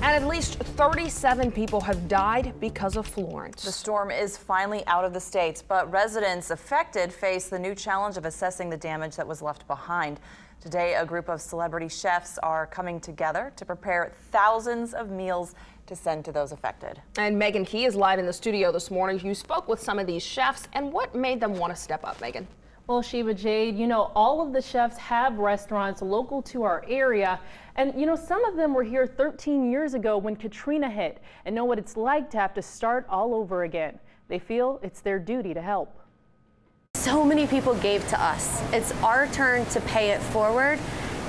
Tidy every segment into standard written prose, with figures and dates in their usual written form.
And at least 37 people have died because of Florence. The storm is finally out of the States, but residents affected face the new challenge of assessing the damage that was left behind. Today, a group of celebrity chefs are coming together to prepare thousands of meals to send to those affected. And Megan Key is live in the studio this morning. You spoke with some of these chefs, and what made them want to step up, Megan? Well, Sheba Jade, all of the chefs have restaurants local to our area. And, some of them were here 13 years ago when Katrina hit and know what it's like to have to start all over again. They feel it's their duty to help. So many people gave to us. It's our turn to pay it forward.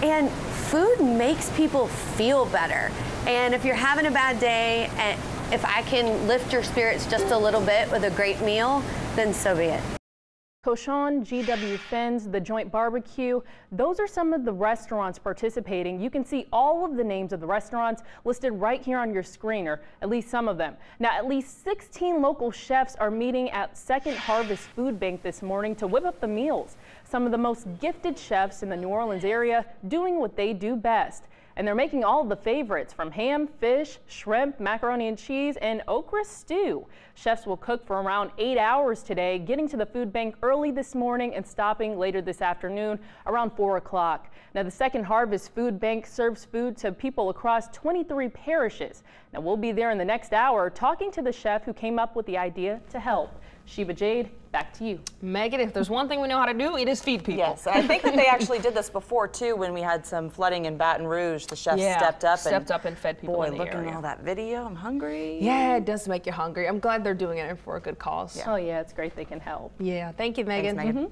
And food makes people feel better. And if you're having a bad day, and if I can lift your spirits just a little bit with a great meal, then so be it. Cochon, GW Finn's, The Joint Barbecue, those are some of the restaurants participating. You can see all of the names of the restaurants listed right here on your screen, or at least some of them. Now, at least 16 local chefs are meeting at Second Harvest Food Bank this morning to whip up the meals. Some of the most gifted chefs in the New Orleans area doing what they do best. And they're making all of the favorites, from ham, fish, shrimp, macaroni and cheese, and okra stew. Chefs will cook for around 8 hours today, getting to the food bank early this morning and stopping later this afternoon around 4 o'clock. Now, the Second Harvest Food Bank serves food to people across 23 parishes. Now, we'll be there in the next hour talking to the chef who came up with the idea to help. Sheba Jade, back to you. Megan, if there's one thing we know how to do, it is feed people. Yes, and I think that they actually did this before, too, when we had some flooding in Baton Rouge. The chefs stepped up and fed people in the area. Boy, looking at all that video, I'm hungry. Yeah, it does make you hungry. I'm glad they're doing it for a good cause. Yeah. Oh, yeah, it's great they can help. Yeah, thank you, Megan. Thanks, Megan.